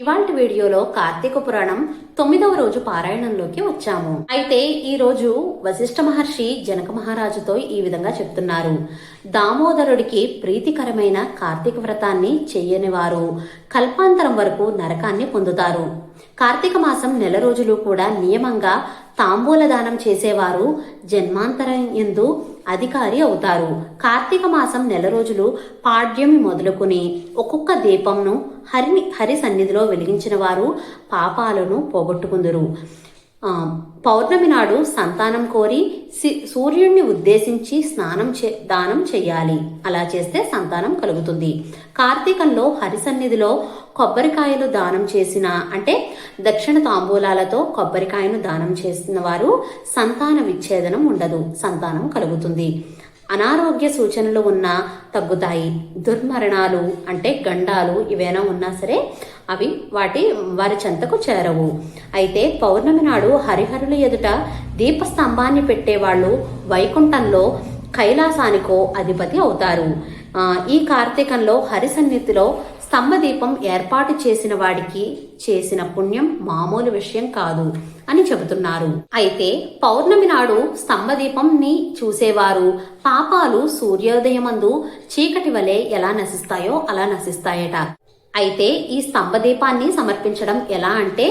ఇవాల్టి వీడియోలో కార్తీక పురాణం 9వ రోజు పారాయణంలోకి వచ్చాము. అయితే ఈ రోజు వశిష్ఠ మహర్షి జనక మహారాజుతో ఈ విధంగా చెప్తున్నారు. దామోదరుడికి ప్రీతికరమైన కార్తీక వ్రతాన్ని చెయ్యని వారు కల్పాంతరం వరకు నరకాన్ని పొందుతారు. కార్తీక మాసం నెల రోజులు కూడా నియమంగా తాంబూల దానం చేసేవారు జన్మాంతరం యందు అధికారి అవుతారు. కార్తీక మాసం నెల రోజులు పాడ్యమి మొదలుకొని ఒక్కొక్క దీపంను హరి సన్నిధిలో వెలిగించిన వారు పాపాలను పోగొట్టుకుందురు. పౌర్ణమి నాడు సంతానం కోరి సూర్యుడిని ఉద్దేశించి దానం చెయ్యాలి. అలా చేస్తే సంతానం కలుగుతుంది. కార్తీకంలో హరి సన్నిధిలో కొబ్బరికాయలు దానం చేసిన అంటే దక్షిణ తాంబూలాలతో కొబ్బరికాయను దానం చేసిన వారు సంతాన విచ్ఛేదనం ఉండదు, సంతానం కలుగుతుంది. అనారోగ్య సూచనలు ఉన్నా తగ్గుతాయి. దుర్మరణాలు అంటే గండాలు ఇవేనా ఉన్నా సరే అవి వారి చెంతకు చేరవు. అయితే పౌర్ణమి నాడు హరిహరుల ఎదుట దీపస్తంభాన్ని పెట్టేవాళ్ళు వైకుంఠంలో కైలాసానికో అధిపతి అవుతారు. ఈ కార్తీకంలో హరి సన్నిధిలో స్తంభదీపం ఏర్పాటు చేసిన వాడికి చేసిన పుణ్యం మామూలు విషయం కాదు అని చెబుతున్నారు. అయితే పౌర్ణమి నాడు స్తంభదీపంని చూసేవారు పాపాలు సూర్యోదయమందు చీకటి వలె ఎలా నశిస్తాయో అలా నశిస్తాయట. అయితే ఈ స్తంభదీపాన్ని సమర్పించడం ఎలా అంటే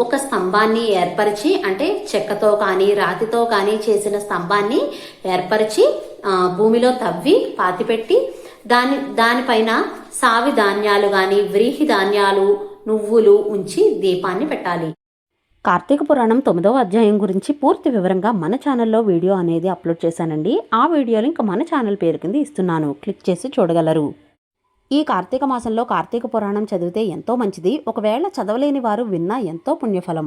ఒక స్తంభాన్ని ఏర్పరిచి అంటే చెక్కతో కానీ రాతితో కానీ చేసిన స్తంభాన్ని ఏర్పరిచి భూమిలో తవ్వి పాతిపెట్టి దానిపైన సావి ధాన్యాలు గాని వ్రీహి ధాన్యాలు నువ్వులు ఉంచి దీపాన్ని పెట్టాలి. కార్తీక పురాణం 9వ అధ్యాయం గురించి పూర్తి వివరంగా మన ఛానల్లో వీడియో అనేది అప్లోడ్ చేశానండి. ఆ వీడియో లింక్ మన ఛానల్ పేరు కింద ఇస్తున్నాను, క్లిక్ చేసి చూడగలరు. ఈ కార్తీక మాసంలో కార్తీక పురాణం చదివితే ఎంతో మంచిది. ఒకవేళ చదవలేని వారు విన్నా ఎంతో పుణ్యఫలం.